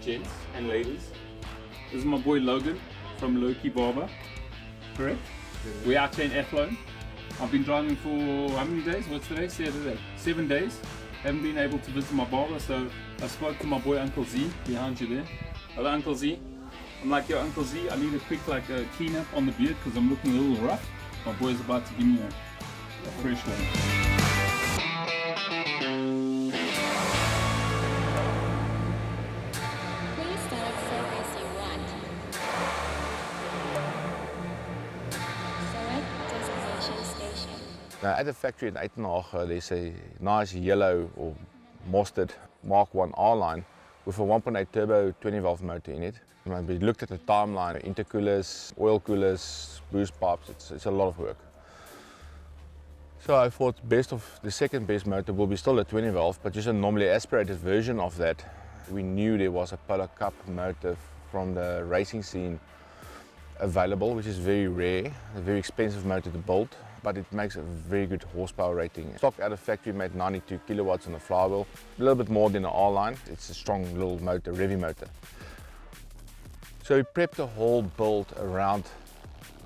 gents and ladies. This is my boy Logan from Loki Barber. Correct? We're out here in Athlone. I've been driving for how many days? What's today? Saturday. 7 days. Haven't been able to visit my barber, so I spoke to my boy Uncle Z behind you there. Hello Uncle Z. I'm like, yo Uncle Z, I need a quick clean up on the beard because I'm looking a little rough. My boy's about to give me a fresh one. Please start service you want. Select destination station. Now, at the factory in Uitenhage, there's a nice yellow or mustard Mark 1 R line with a 1.8 turbo 20 valve motor in it. And we looked at the timeline, intercoolers, oil coolers, boost pipes, it's a lot of work. So I thought the second best motor will be still a 20 valve, but just a normally aspirated version of that. We knew there was a Polo Cup motor from the racing scene available, which is very rare, a very expensive motor to build, but it makes a very good horsepower rating. Stock out of factory made 92 kilowatts on the flywheel, a little bit more than the R line. It's a strong little motor, revvy motor. So we prepped the whole build around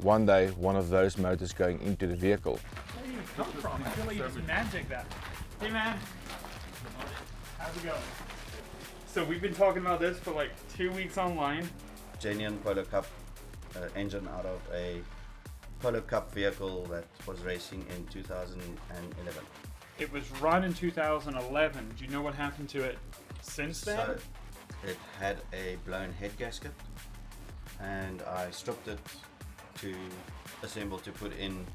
one day one of those motors going into the vehicle. Where do you come from? I feel like you just magic that. Hey man, how's it going? So we've been talking about this for like 2 weeks online. Genuine Polo Cup engine out of a Polo Cup vehicle that was racing in 2011. It was run in 2011. Do you know what happened to it since then? So it had a blown head gasket, and I stripped it to assemble to put in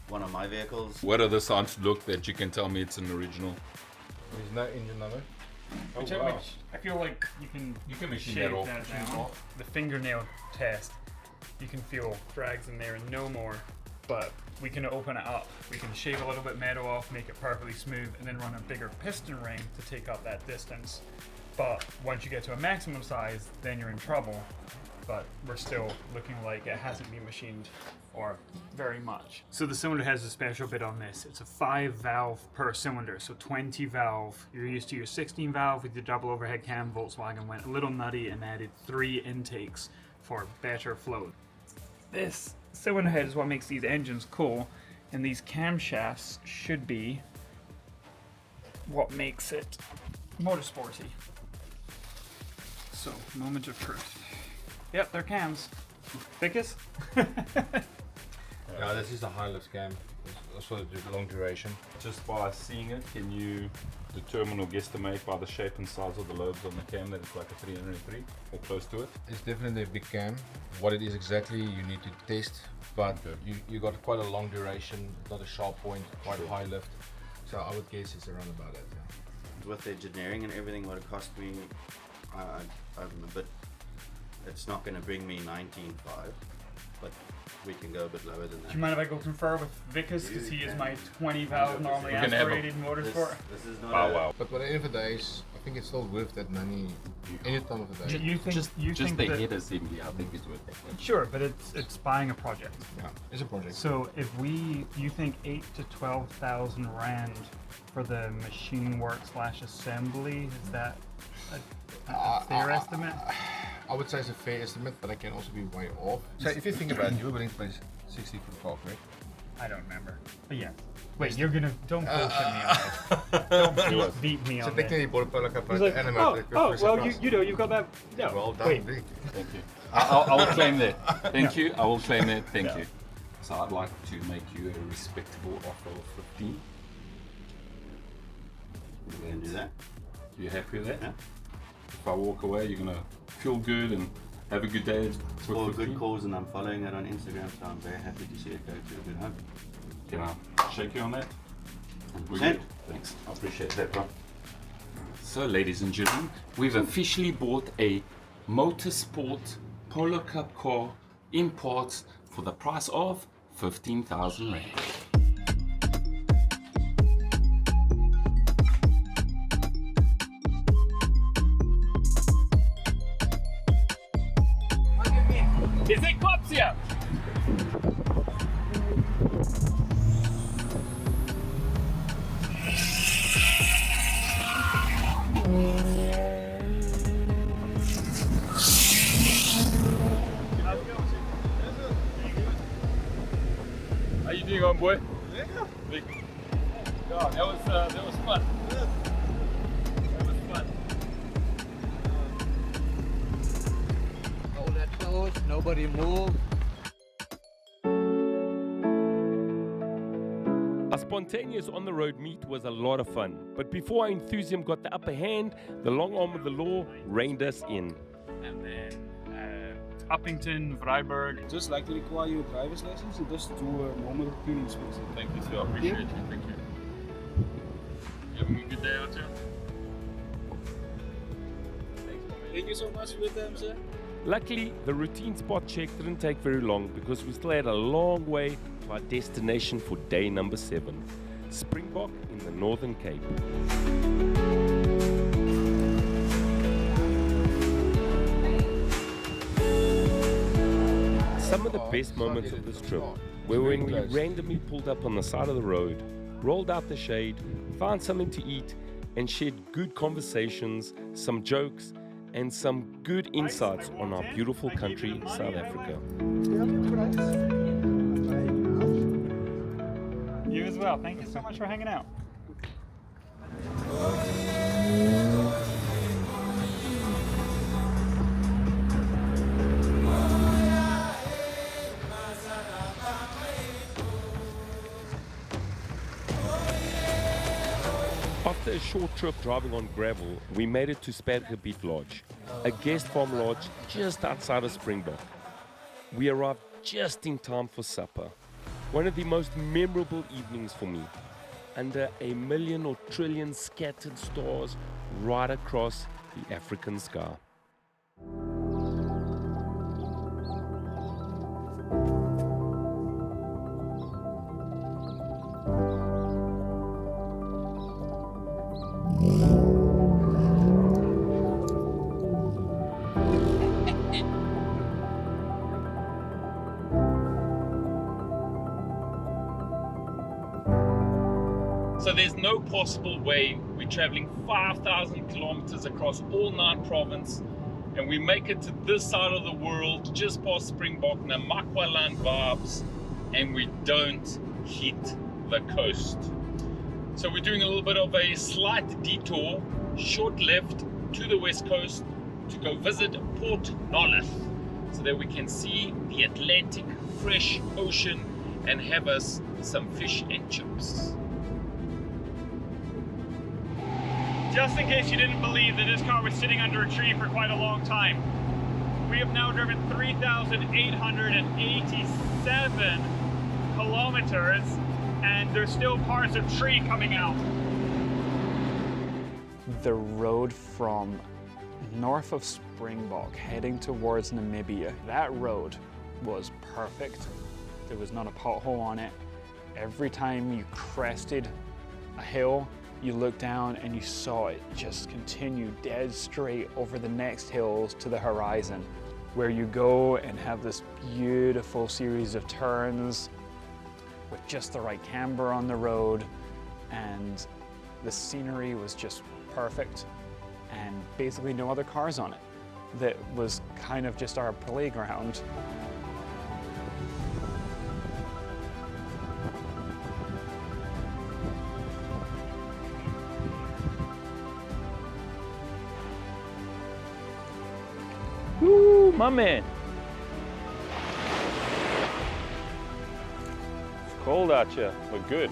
one of my vehicles. What are the signs to look that you can tell me it's an original? There's no engine number. Which I feel like you can machine shave that off. that down. The fingernail test, you can feel drags in there and no more, but we can open it up. We can shave a little bit metal off, make it perfectly smooth, and then run a bigger piston ring to take up that distance. But once you get to a maximum size, then you're in trouble. But we're still looking like it hasn't been machined or very much. So the cylinder has a special bit on this. It's a 5 valve per cylinder, so 20 valve. You're used to your 16 valve with your double overhead cam. Volkswagen went a little nutty and added 3 intakes for better flow. This cylinder head is what makes these engines cool, and these camshafts should be what makes it motorsporty. So, moment of truth. Yep, they're cams. Thickest? Yeah, this is the high lift cam. It's also the long duration. Just by seeing it, can you determine or guesstimate by the shape and size of the lobes on the cam that it's like a 303 or close to it? It's definitely a big cam. What it is exactly you need to test, but you got quite a long duration, not a sharp point, quite a high lift. So I would guess it's around about that. Yeah. With the engineering and everything, what it cost me, I'm a bit. It's not going to bring me 19.5, but we can go a bit lower than that. Do you mind if I go confer with Vickers, because he is my 20 valve normally aspirated motorsport? This is not Wow. But at the end of the day, I think it's still worth that money any time of the day. You think the that, head assembly, I think is worth it. sure, but it's buying a project. Yeah, it's a project. So if you think 8 to 12,000 rand for the machine work / assembly, is that a fair estimate? I would say it's a fair estimate, but I can also be way off. So if you think about it, you were willing to pay 60 for the car, correct? I don't remember. But yeah. Wait, don't bullshit me on this. Don't beat me So on this. technically, you bought a Polo Cup He's like, and well, you've got that. No, Well done, wait. Vic. Thank you. I will claim that. Thank you. I will claim that. Thank you. So I'd like to make you a respectable offer of 15. We can do that. You happy with that? Yeah. If I walk away, you're gonna feel good and have a good day. For a good cause, and I'm following it on Instagram, so I'm very happy to see it go to a good home. Can I shake you on that? 100%. Thanks. I appreciate that, bro. So, ladies and gentlemen, we've officially bought a motorsport Polo Cup car in parts for the price of 15,000 rand. Is it cops here? How you doing, on boy? Yeah. God, that was fun. That was fun. Hold that close, nobody move. Our spontaneous on-the-road meet was a lot of fun, but before our enthusiasm got the upper hand, the long arm of the law reined us in. And then Uppington, Vryburg. Just like to require your driver's license, you just do a normal routine inspection. Thank you, sir. I appreciate you. Thank you. You having a good day out here? Thank you so much for your time, sir. Luckily, the routine spot check didn't take very long because we still had a long way to our destination for day number 7, Springbok in the Northern Cape. Some of the best moments of this trip were when we randomly pulled up on the side of the road, rolled out the shade, found something to eat, and shared good conversations, some jokes, and some good insights on our beautiful country, South Africa. You as well. Thank you so much for hanging out. After a short trip driving on gravel, we made it to Spadgebied Lodge, a guest farm lodge just outside of Springbok. We arrived just in time for supper, one of the most memorable evenings for me, under a million or trillion scattered stars right across the African sky. So there's no possible way we're traveling 5,000 kilometers across all 9 provinces, and we make it to this side of the world, just past Springbok, Namakwaland vibes, and we don't hit the coast. So we're doing a little bit of a slight detour, short left to the west coast to go visit Port Nolloth, so that we can see the Atlantic fresh ocean and have us some fish and chips. Just in case you didn't believe that this car was sitting under a tree for quite a long time, we have now driven 3,887 kilometers and there's still parts of tree coming out. The road from north of Springbok heading towards Namibia, that road was perfect. There was not a pothole on it. Every time you crested a hill, you looked down and you saw it just continue dead straight over the next hills to the horizon, where you go and have this beautiful series of turns with just the right camber on the road, and the scenery was just perfect and basically no other cars on it. That was kind of just our playground. Woo, my man. It's cold out here, but good.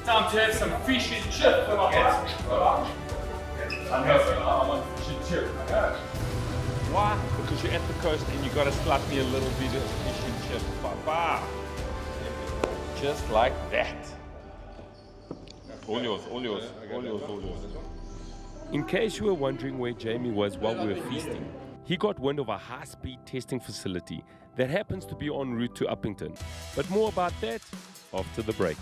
Time to have some fish and chips. I want fish and chips. Why? Because you're at the coast and you gotta slap me a little bit of fish and chips, papa. Just like that. All yours, all yours, all yours, all yours. In case you were wondering where Jamie was while we were feasting, he got wind of a high-speed testing facility that happens to be en route to Uppington. But more about that after the break.